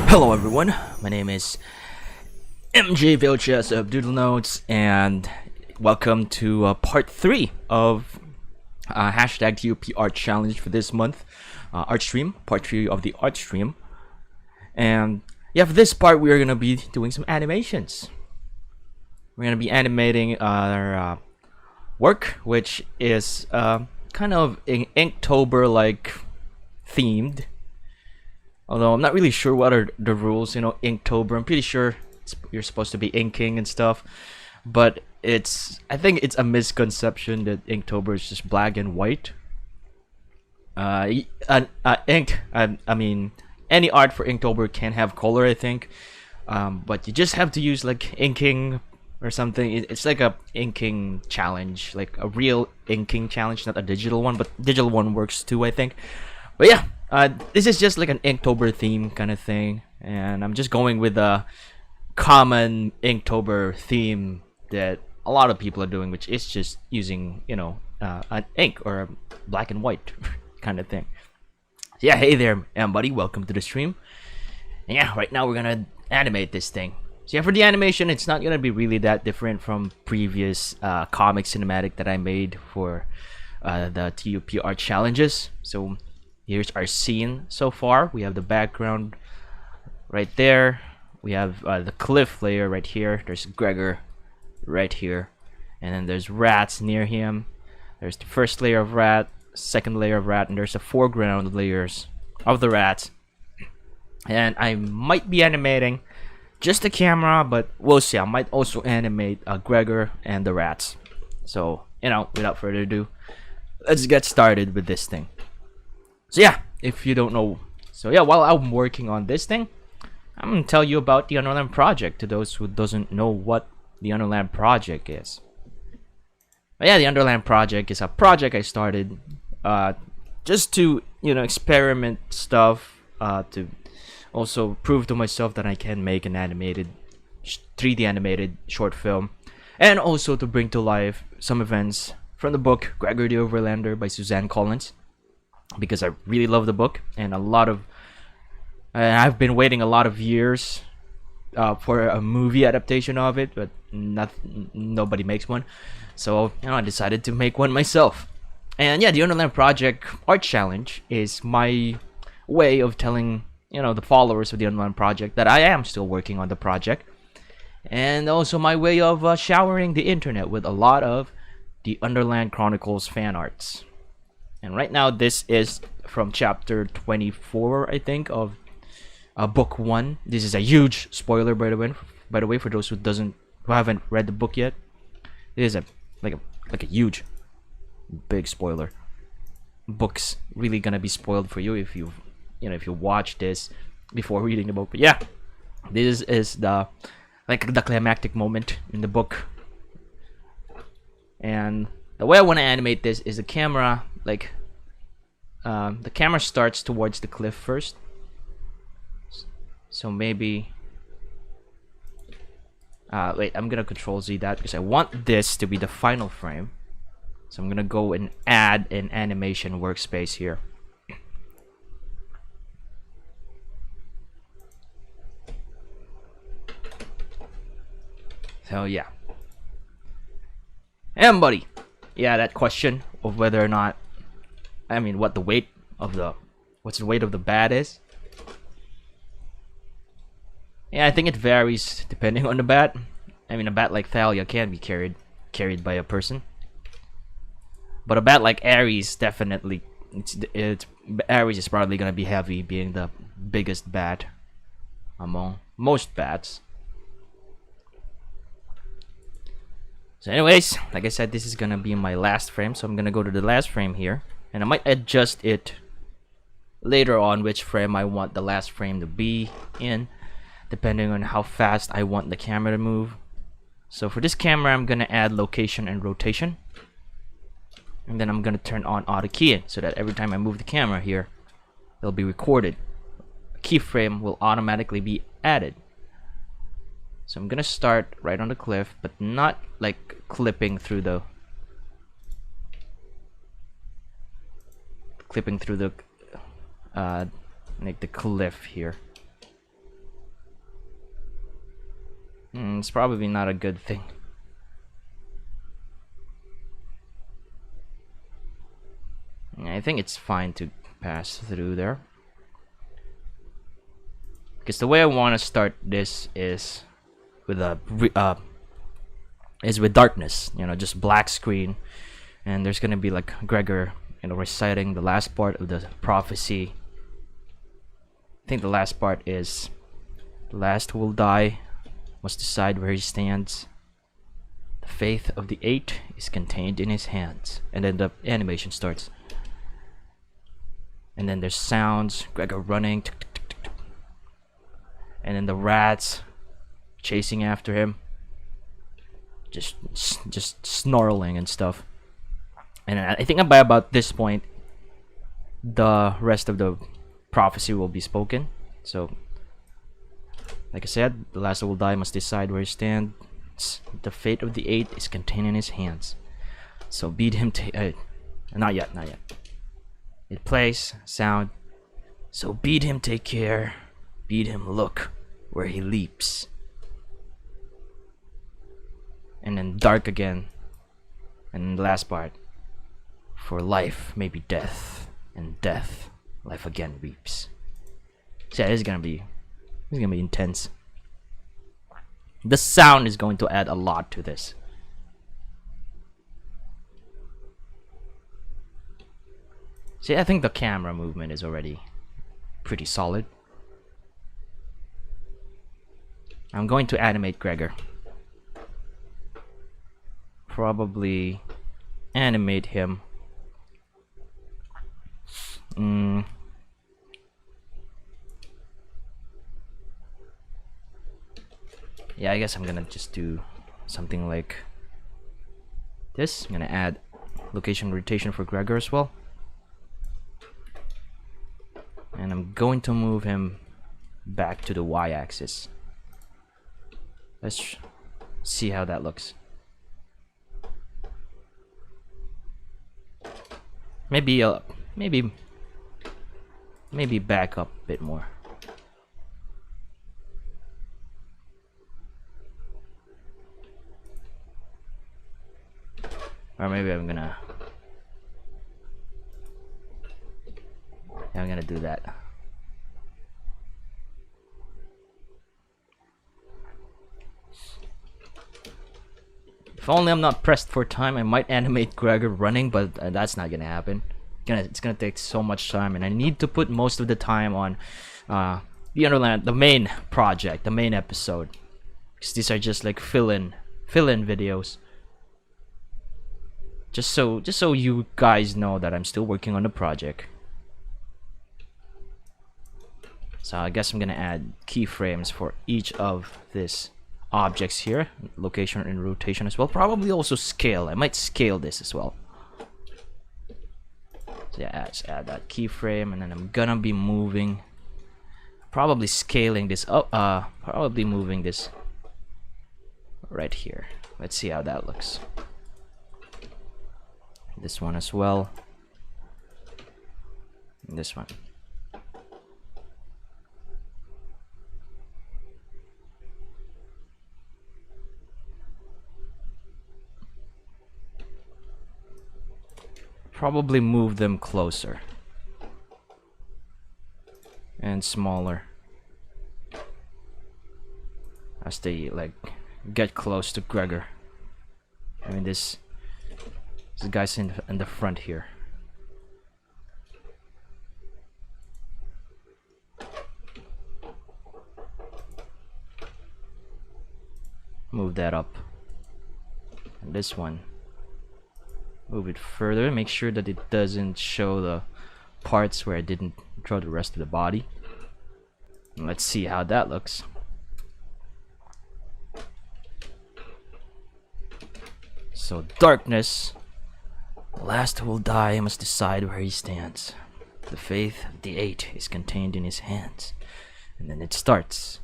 Hello everyone, my name is MJ Vilches of Doodle Notes, and welcome to part 3 of hashtag TOP Art Challenge for this month, art stream, part 3 of the art stream. And yeah, for this part we are going to be doing some animations. We're going to be animating our work, which is kind of Inktober like themed. Although I'm not really sure what are the rules, Inktober. I'm pretty sure you're supposed to be inking and stuff, but I think it's a misconception that Inktober is just black and white. Ink, I mean, any art for Inktober can have color, I think, but you just have to use like inking or something. It's like a inking challenge, like a real inking challenge, not a digital one, but digital one works too, I think. But yeah. This is just like an Inktober theme kind of thing, and I'm just going with a common Inktober theme that a lot of people are doing, which is just using, an ink or a black and white kind of thing. So yeah, hey there, Mbuddy, welcome to the stream. And yeah, right now we're gonna animate this thing. So yeah, for the animation, it's not gonna be really that different from previous comic cinematic that I made for the TOP art challenges. So here's our scene so far. We have the background right there. We have the cliff layer right here. There's Gregor right here. And then there's rats near him. There's the first layer of rat, second layer of rat, and there's the foreground layers of the rats. And I might be animating just the camera, but we'll see. I might also animate Gregor and the rats. So, without further ado, let's get started with this thing. So yeah, if you don't know, while I'm working on this thing, I'm gonna tell you about the Underland project to those who doesn't know what the Underland project is. But yeah, the Underland project is a project I started just to experiment stuff, to also prove to myself that I can make an animated 3D animated short film, and also to bring to life some events from the book Gregor the Overlander by Suzanne, because I really love the book, and I've been waiting a lot of years for a movie adaptation of it, but nobody makes one. So I decided to make one myself. And yeah, the Underland Project Art Challenge is my way of telling the followers of the Underland Project that I am still working on the project, and also my way of showering the internet with a lot of the Underland Chronicles fan arts. And right now, this is from chapter 24, I think, of book 1. This is a huge spoiler, by the way, for those who haven't read the book yet. It is like a huge, big spoiler. Book's really gonna be spoiled for you if you watch this before reading the book. But yeah, this is the climactic moment in the book. And the way I want to animate this is the camera. The camera starts towards the cliff first, so maybe wait, I'm gonna control Z that because I want this to be the final frame. So I'm gonna go and add an animation workspace here. So yeah, and buddy, yeah, that question of whether or not, what's the weight of the bat is. Yeah, I think it varies depending on the bat. A bat like Thalia can be carried by a person, but a bat like Ares, definitely, Ares is probably gonna be heavy, being the biggest bat among most bats. So anyways, like I said, this is gonna be my last frame, so I'm gonna go to the last frame here, and I might adjust it later on which frame I want the last frame to be in, depending on how fast I want the camera to move. So for this camera, I'm gonna add location and rotation, and then I'm gonna turn on auto keying so that every time I move the camera here, it'll be recorded. A keyframe will automatically be added. So I'm gonna start right on the cliff, but not like clipping through the like the cliff here. It's probably not a good thing. I think it's fine to pass through there. Because the way I want to start this is with with darkness, you know, just black screen, and there's gonna be like Gregor, you know, reciting the last part of the prophecy. I think the last part is, the last who will die must decide where he stands. The faith of the 8 is contained in his hands. And then the animation starts. And then there's sounds, Gregor running, and then the rats chasing after him, just snarling and stuff. And I think by about this point, the rest of the prophecy will be spoken. So, like I said, the last who will die must decide where he stands. The fate of the 8 is contained in his hands. So bid him not yet. It plays sound. So bid him take care. Bid him look where he leaps. And then dark again. And then the last part. For life may be death, and death life again weeps. So yeah, this is gonna be intense. The sound is going to add a lot to this. See, I think the camera movement is already pretty solid. I'm going to animate Gregor. Probably animate him. Yeah, I guess I'm gonna just do something like this. I'm gonna add location rotation for Gregor as well. And I'm going to move him back to the y-axis. Let's see how that looks. Maybe back up a bit more. Or maybe I'm gonna do that. If only I'm not pressed for time, I might animate Gregor running, but that's not gonna happen. It's gonna take so much time, and I need to put most of the time on the main project, the main episode, because these are just like fill-in videos. Just so you guys know that I'm still working on the project. So I guess I'm gonna add keyframes for each of these objects here, location and rotation as well. Probably also scale. I might scale this as well. So yeah, let's add that keyframe, and then I'm gonna be moving, probably scaling this up. Probably moving this right here. Let's see how that looks. This one as well. And this one. Probably move them closer and smaller as they like get close to Gregor. I mean, this guy's in the front here. Move that up. And this one, move it further. Make sure that it doesn't show the parts where I didn't draw the rest of the body. And let's see how that looks. So darkness. The last who will die must decide where he stands. The faith of the 8 is contained in his hands. And then it starts.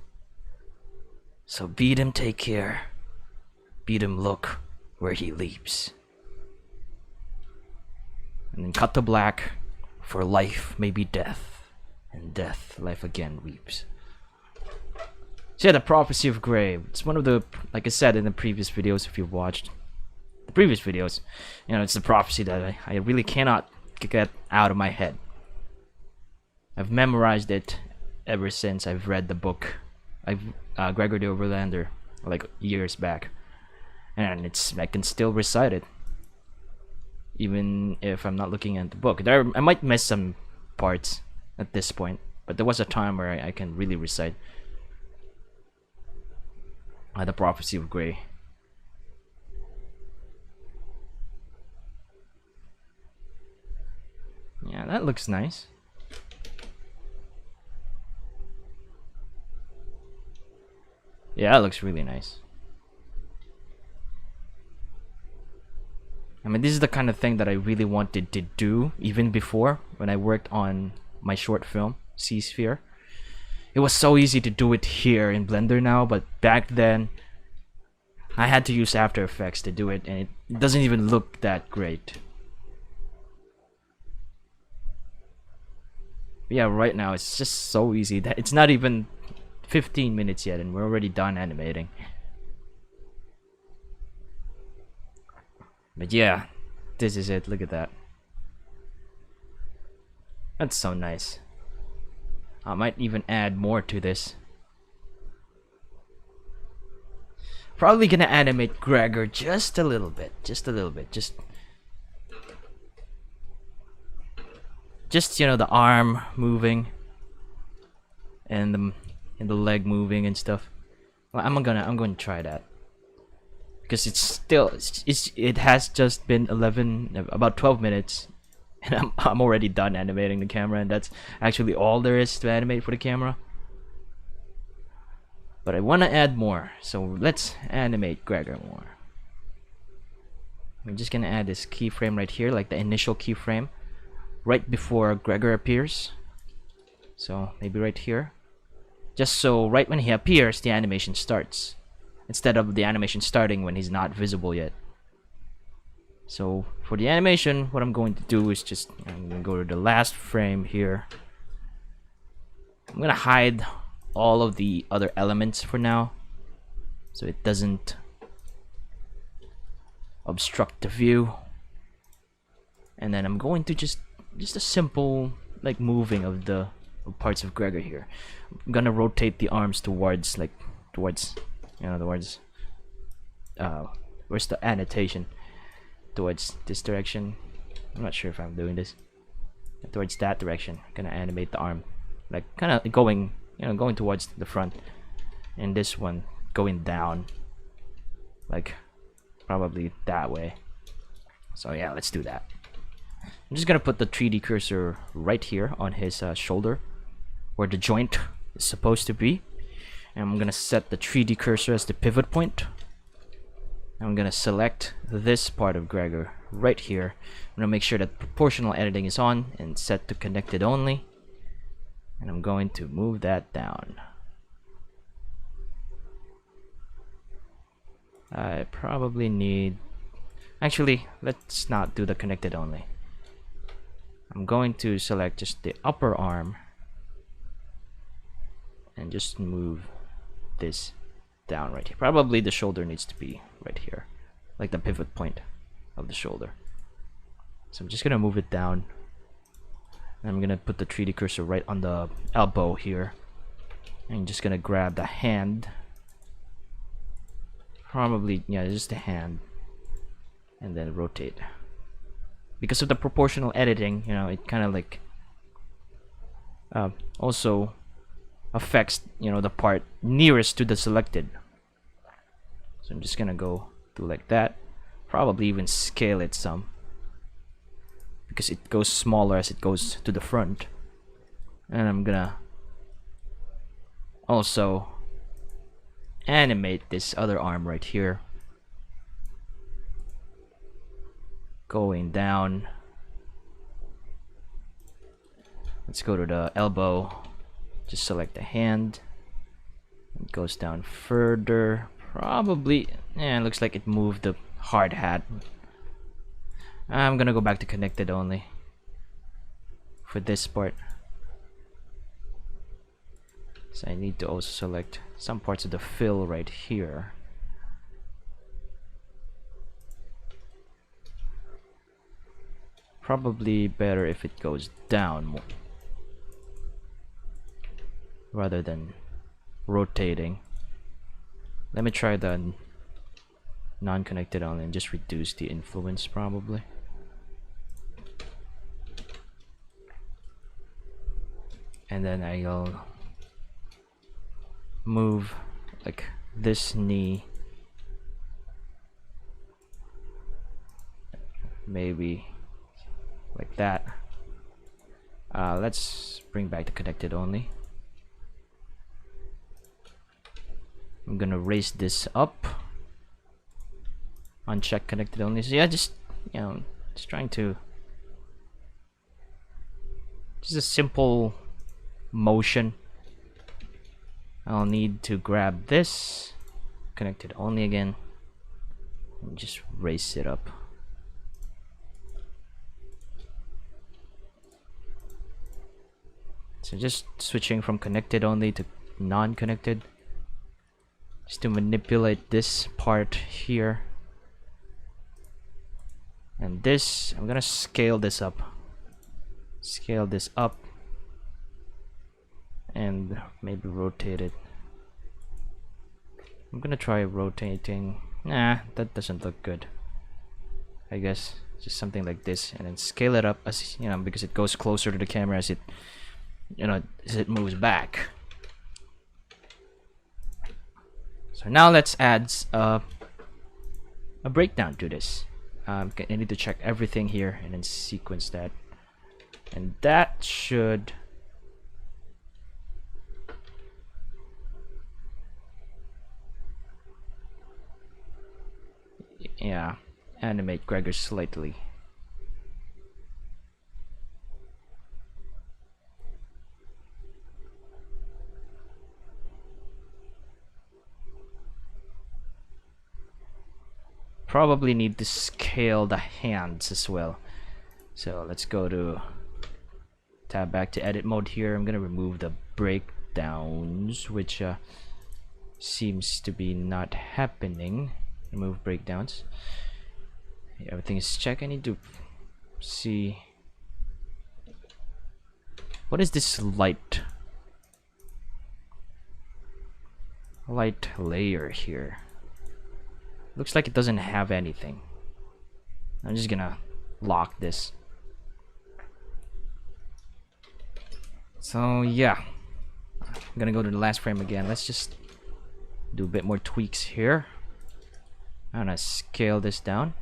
So bid him take care. Bid him look where he leaps. And then cut to black. For life may be death, and death life again weeps. So yeah, the Prophecy of Grey. It's one of the, like I said in the previous videos, if you've watched the previous videos, you know, it's the prophecy that I really cannot get out of my head. I've memorized it ever since I've read the book. Gregor the Overlander, like years back, and I can still recite it, even if I'm not looking at the book. I might miss some parts at this point, but there was a time where I can really recite the Prophecy of Grey. Yeah, that looks nice. Yeah, that looks really nice. I mean, this is the kind of thing that I really wanted to do even before, when I worked on my short film, Sea Sphere. It was so easy to do it here in Blender now, but back then I had to use After Effects to do it, and it doesn't even look that great. But yeah, right now it's just so easy that it's not even 15 minutes yet and we're already done animating. But yeah, this is it. Look at that. That's so nice. I might even add more to this. Probably gonna animate Gregor just a little bit. Just you know, the arm moving and the leg moving and stuff. Well, I'm going to try that, because it has just been about 12 minutes, and I'm already done animating the camera, and that's actually all there is to animate for the camera. But I want to add more, so let's animate Gregor more. I'm just gonna add this keyframe right here, like the initial keyframe, right before Gregor appears. So maybe right here. Just so right when he appears, the animation starts, instead of the animation starting when he's not visible yet. So for the animation, what I'm going to do is I'm going to go to the last frame here. I'm going to hide all of the other elements for now, so it doesn't obstruct the view. And then I'm going to just a simple like moving of the parts of Gregor here. I'm gonna rotate the arms towards where's the annotation, towards this direction. I'm not sure if I'm doing this. Towards that direction. I'm gonna animate the arm, like kind of going towards the front, and this one going down, like probably that way. So yeah, let's do that. I'm just gonna put the 3D cursor right here on his shoulder, where the joint is supposed to be, and I'm gonna set the 3D cursor as the pivot point. I'm gonna select this part of Gregor right here. I'm gonna make sure that proportional editing is on and set to connected only, and I'm going to move that down. I probably need, actually let's not do the connected only. I'm going to select just the upper arm and just move this down right here. Probably the shoulder needs to be right here, like the pivot point of the shoulder. So I'm just gonna move it down, and I'm gonna put the 3D cursor right on the elbow here, and I'm just gonna grab the hand, probably, yeah, just the hand, and then rotate. Because of the proportional editing, you know, it kind of like also affects, you know, the part nearest to the selected. So I'm just gonna go do like that. Probably even scale it some, because it goes smaller as it goes to the front. And I'm gonna also animate this other arm right here, going down. Let's go to the elbow, just select the hand. It goes down further, probably, yeah, it looks like it moved the hard hat. I'm gonna go back to connected only for this part. So I need to also select some parts of the fill right here. Probably better if it goes down more rather than rotating. Let me try the non-connected only and just reduce the influence probably. And then I'll move like this knee maybe like that. Let's bring back the connected only. I'm gonna raise this up. Uncheck connected only. So yeah, just just trying to just a simple motion. I'll need to grab this connected only again and just raise it up. So just switching from connected only to non-connected, just to manipulate this part here. And this, I'm gonna scale this up. Scale this up and maybe rotate it. I'm gonna try rotating. Nah, that doesn't look good. I guess just something like this, and then scale it up as because it goes closer to the camera as it as it moves back. So now let's add a breakdown to this. I need to check everything here and then sequence that, and that should animate Gregor slightly. Probably need to scale the hands as well. So let's go to tab back to edit mode here. I'm gonna remove the breakdowns, which seems to be not happening. Remove breakdowns. Everything is checked. I need to see what is this light layer here. Looks like it doesn't have anything. I'm just gonna lock this. So yeah, I'm gonna go to the last frame again. Let's just do a bit more tweaks here. I'm gonna scale this down.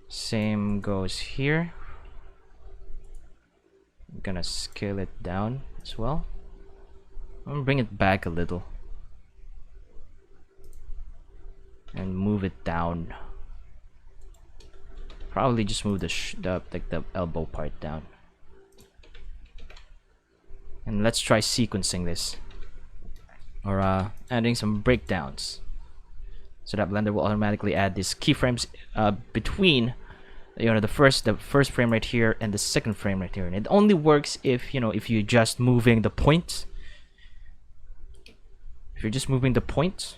Same goes here. I'm gonna scale it down as well. I'm gonna bring it back a little and move it down. Probably just move the elbow part down. And let's try sequencing this, or adding some breakdowns, so that Blender will automatically add these keyframes between the first frame right here and the second frame right here. And it only works if if you're just moving the points. If you're just moving the points,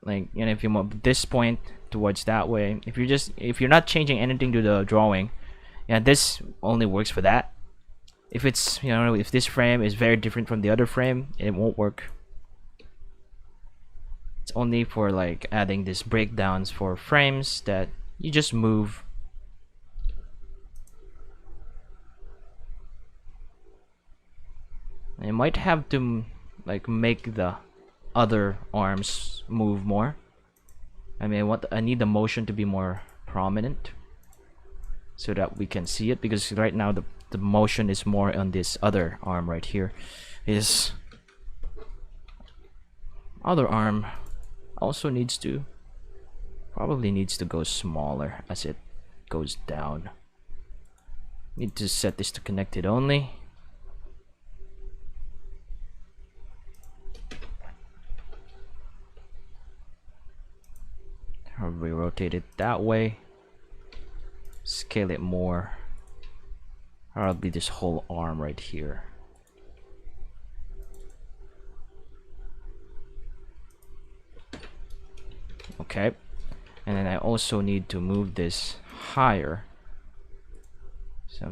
like if you move this point towards that way, if you're not changing anything to the drawing, this only works for that. If it's if this frame is very different from the other frame, it won't work. It's only for like adding these breakdowns for frames that you just move. You might have to like make the other arms move more. I need the motion to be more prominent so that we can see it, because right now the motion is more on this other arm right here. This other arm also probably needs to go smaller as it goes down. Need to set this to connected only. Probably rotate it that way. Scale it more. Probably this whole arm right here. Okay, and then I also need to move this higher. So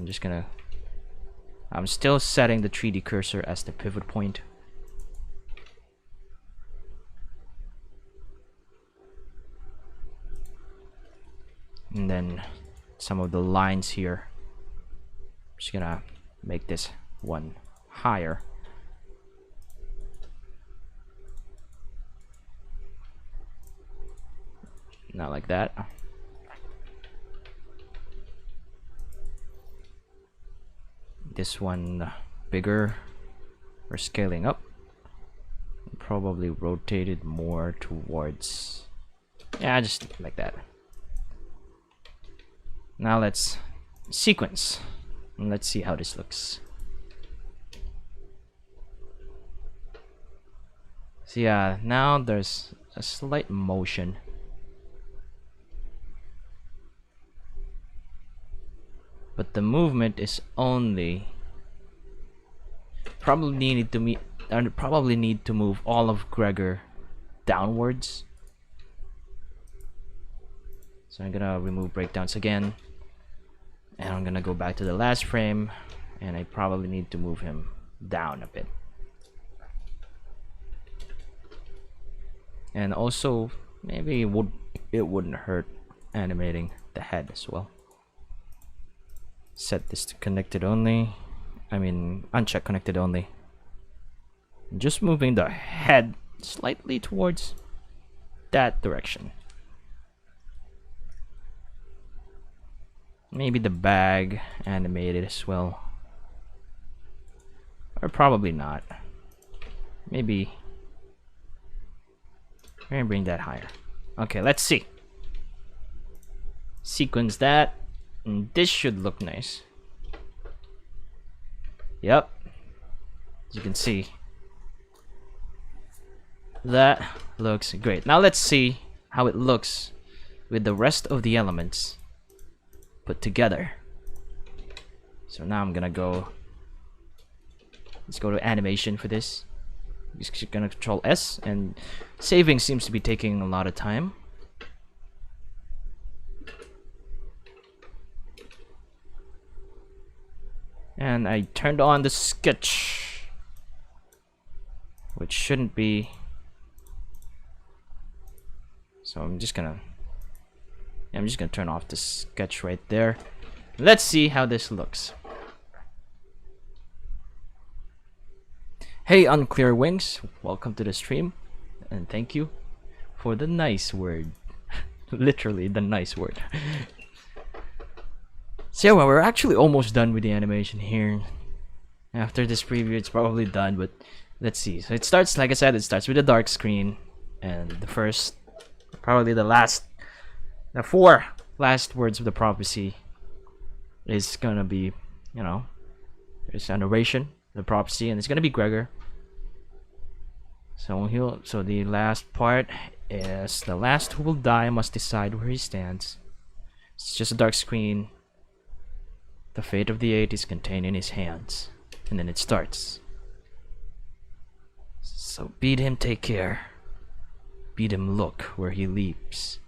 I'm still setting the 3D cursor as the pivot point. And then some of the lines here, I'm just gonna make this one higher. Not like that. This one bigger. We're scaling up. Probably rotate it more towards, yeah, just like that. Now let's sequence and let's see how this looks. So yeah, now there's a slight motion. But the movement is only probably need to move all of Gregor downwards. So I'm gonna remove breakdowns again, and I'm gonna go back to the last frame, and I probably need to move him down a bit. And also maybe it wouldn't hurt animating the head as well. Set this to connected only. I mean, uncheck connected only. Just moving the head slightly towards that direction. Maybe the bag animated as well. Or probably not. Maybe we're gonna bring that higher. Okay, let's see. Sequence that. And this should look nice. Yep. As you can see, that looks great. Now let's see how it looks with the rest of the elements put together. So now I'm gonna go, let's go to animation for this. Just gonna control S, and saving seems to be taking a lot of time. And I turned on the sketch, which shouldn't be. So I'm just gonna turn off the sketch right there. Let's see how this looks. Hey Unclear Wings, welcome to the stream, and thank you for the nice word. Literally the nice word. So yeah, well, we're actually almost done with the animation here. After this preview, it's probably done, but let's see. So it starts, like I said, it starts with a dark screen, and the first, probably the four last words of the prophecy is gonna be, you know, there's a narration, the prophecy, and it's gonna be Gregor. So the last part is the last who will die must decide where he stands. It's just a dark screen. The fate of the eight is contained in his hands. And then it starts. So bid him take care. Bid him look where he leaps.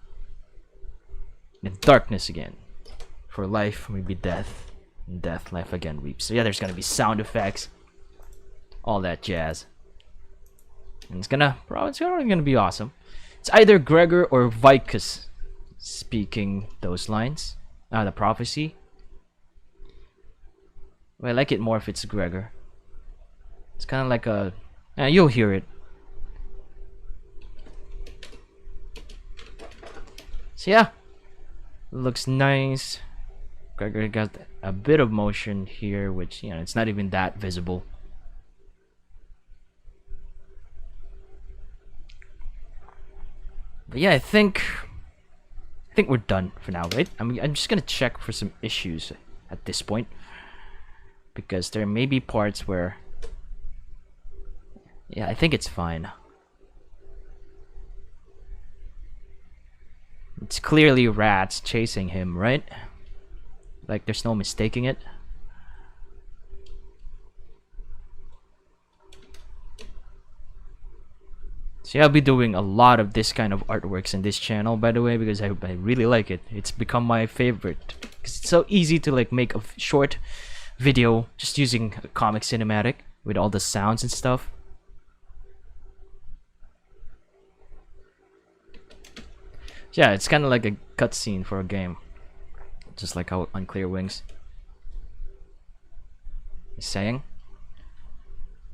In darkness again. For life may be death. And death life again weeps. So yeah, there's gonna be sound effects. All that jazz. And it's probably gonna be awesome. It's either Gregor or Vicus speaking those lines. The prophecy. Well, I like it more if it's Gregor. It's kind of like a... you'll hear it. So yeah. Looks nice. Gregor got a bit of motion here, which, you know, it's not even that visible. But yeah, I think we're done for now, right? I'm just gonna check for some issues at this point. Because there may be parts where... yeah, I think it's fine. It's clearly rats chasing him, right? Like, there's no mistaking it. So So yeah, I'll be doing a lot of this kind of artworks in this channel, by the way, because I really like it. It's become my favorite because it's so easy to like make a short video just using a comic cinematic with all the sounds and stuff. Yeah, it's kind of like a cutscene for a game, just like how Unclear Wings is saying.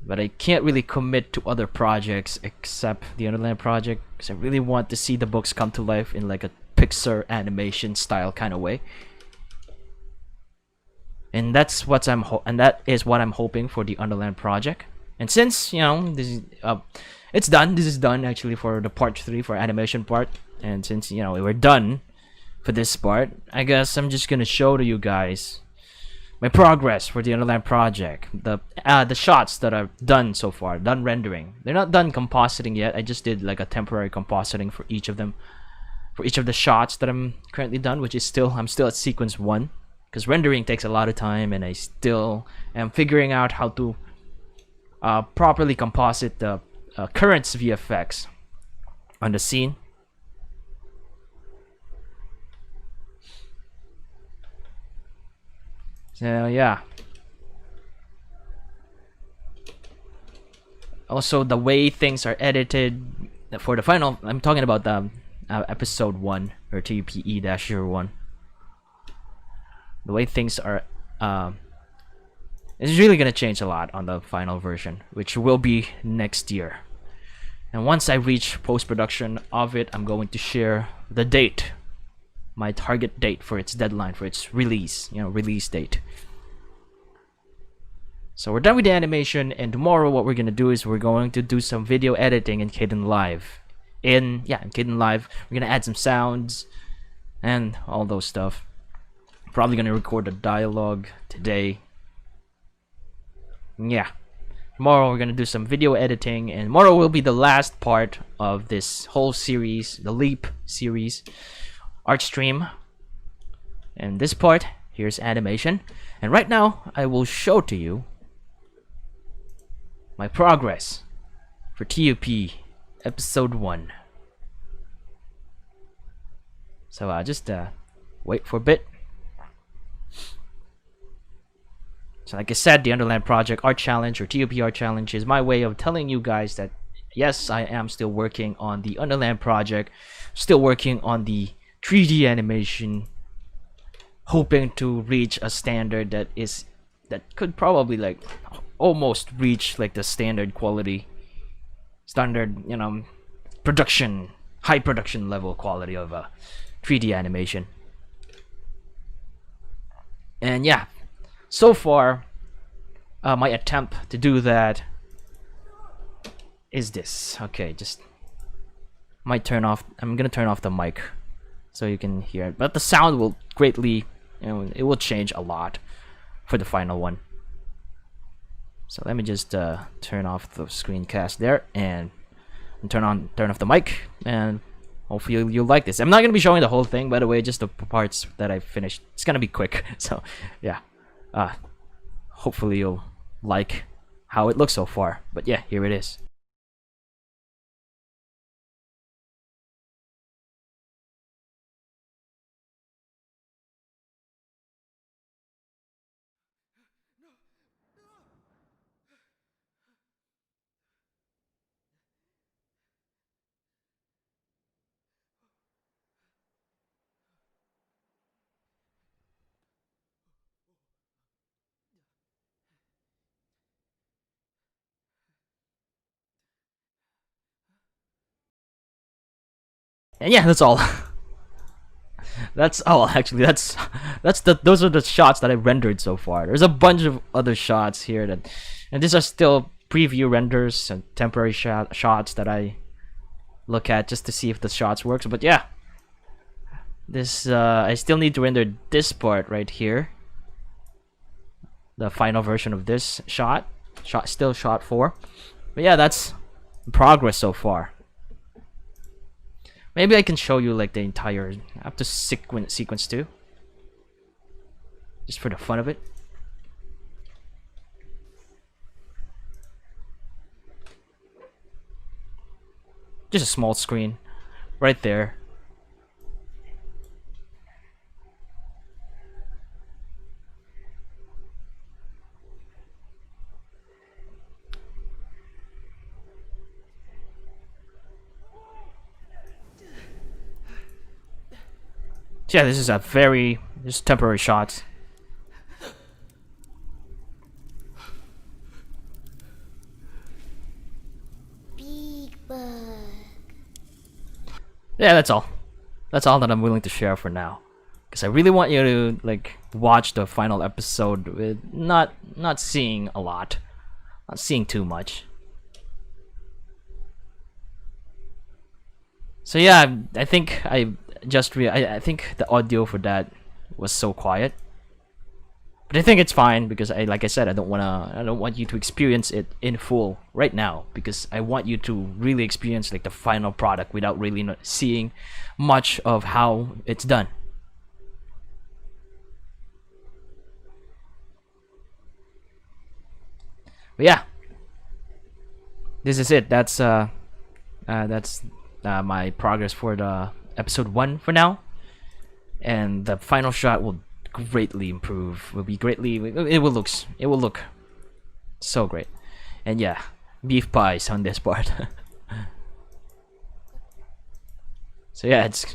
But I can't really commit to other projects except the Underland project because I really want to see the books come to life in like a Pixar animation style kind of way. And that's what that is what I'm hoping for the Underland project. And since, you know, this is it's done. This is done actually for the part 3 for animation part. And since, you know, we're done for this part, I guess I'm just gonna show to you guys my progress for the Underland project. The shots that are done so far, done rendering. They're not done compositing yet. I just did like a temporary compositing for each of them, for each of the shots that I'm currently done, which is I'm still at sequence 1, because rendering takes a lot of time, and I still am figuring out how to properly composite the current VFX on the scene. So yeah. Also, the way things are edited for the final, I'm talking about the episode 1 or TPE-01. The way things are, it's really gonna change a lot on the final version, which will be next year. And once I reach post-production of it, I'm going to share the date, my target date for its deadline, for its release, you know, release date. So we're done with the animation, and tomorrow what we're gonna do is we're going to do some video editing in Kdenlive. In Kdenlive, we're gonna add some sounds and all those stuff. Probably gonna record a dialogue today. Yeah. Tomorrow we're gonna do some video editing, and tomorrow will be the last part of this whole series, the Leap series, art stream. And this part, here's animation. And right now, I will show to you my progress for TUP episode 1. So just wait for a bit. So like I said, the Underland Project Art Challenge, or TUP Art Challenge, is my way of telling you guys that yes, I am still working on the Underland Project, still working on the 3D animation, hoping to reach a standard that could probably like almost reach like the standard quality, you know, production, high production level quality of a 3D animation. And yeah, so far my attempt to do that is this. Okay, just I'm gonna turn off the mic so you can hear it, but the sound will greatly, you know, it will change a lot for the final one. So let me just turn off the screencast there and turn off the mic, and hopefully you'll like this. I'm not gonna be showing the whole thing, by the way, just the parts that I finished. It's gonna be quick, so yeah. Hopefully you'll like how it looks so far. But yeah, here it is. And yeah, that's all. That's all. Actually, those are the shots that I rendered so far. There's a bunch of other shots here and these are still preview renders and temporary shots that I look at just to see if the shots works. But yeah, this I still need to render this part right here, the final version of this still shot 4. But yeah, that's progress so far. Maybe I can show you like the entire up to sequence 2, just for the fun of it. just a small screen right there. So yeah, this is a very temporary shot. Big bug. Yeah, that's all. That's all that I'm willing to share for now. Because I really want you to like watch the final episode with not seeing a lot, not seeing too much. So yeah, I think I think the audio for that was so quiet. But I think it's fine because like I said, I don't want you to experience it in full right now because I want you to really experience like the final product without really not seeing much of how it's done. But yeah, this is it. That's my progress for the episode 1 for now, and the final shot will greatly improve. It will look so great. And yeah, beef pies on this part. So yeah, it's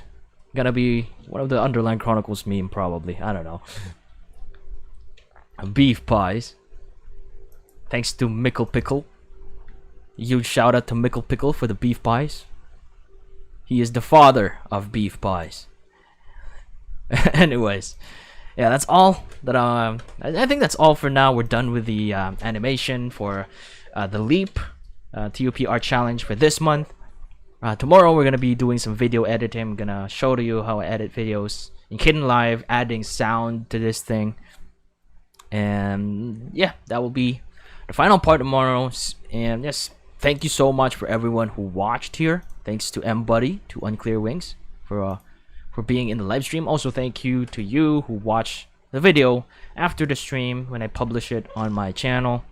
gonna be one of the Underland Chronicles meme probably. I don't know. Beef pies. Thanks to Mickle Pickle. Huge shout out to Mickle Pickle for the beef pies. He is the father of beef pies. Anyways, yeah, that's all that I think that's all for now. We're done with the animation for the Leap TOP art challenge for this month. Tomorrow we're gonna be doing some video editing. I'm gonna show to you how I edit videos in Kitten Live, adding sound to this thing, and yeah, that will be the final part tomorrow. And yes, thank you so much for everyone who watched here. Thanks to Mbuddy, to Unclear Wings for being in the live stream. Also, thank you to you who watch the video after the stream when I publish it on my channel.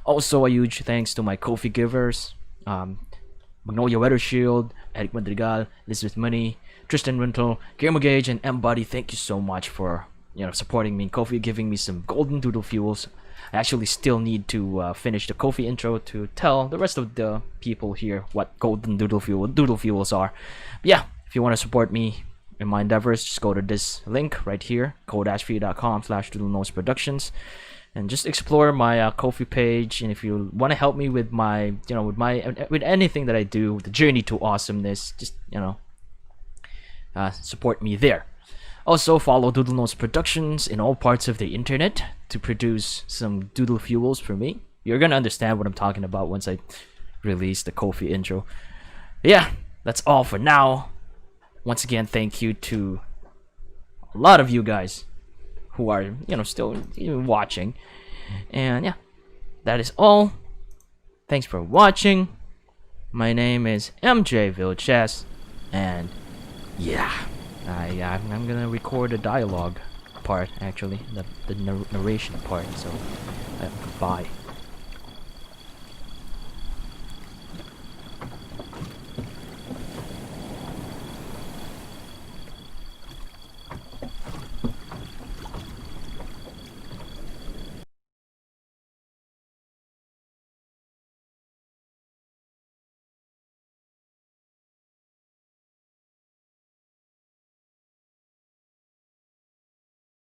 Also, a huge thanks to my KoFi givers, Magnolia Weathershield, Erick Madrigal, Munie, Tristan Wintle, GulliermoGage, and Mbuddy. Thank you so much for supporting me in KoFi, giving me some golden doodle fuels. I actually still need to finish the KoFi intro to tell the rest of the people here what golden doodle fuels are. But yeah, if you want to support me in my endeavors, just go to this link right here, ko-fi.com/doodlenosproductions, and just explore my KoFi page. And if you want to help me with my with anything that I do, the journey to awesomeness, just support me there. Also, follow Doodle Nose Productions in all parts of the internet to produce some doodle fuels for me. You're gonna understand what I'm talking about once I release the KoFi intro. But yeah, that's all for now. Once again, thank you to a lot of you guys who are still even watching. And yeah, that is all. Thanks for watching. My name is MJ Vilches, and yeah. I'm gonna record the dialogue part, actually, the narration part, so bye.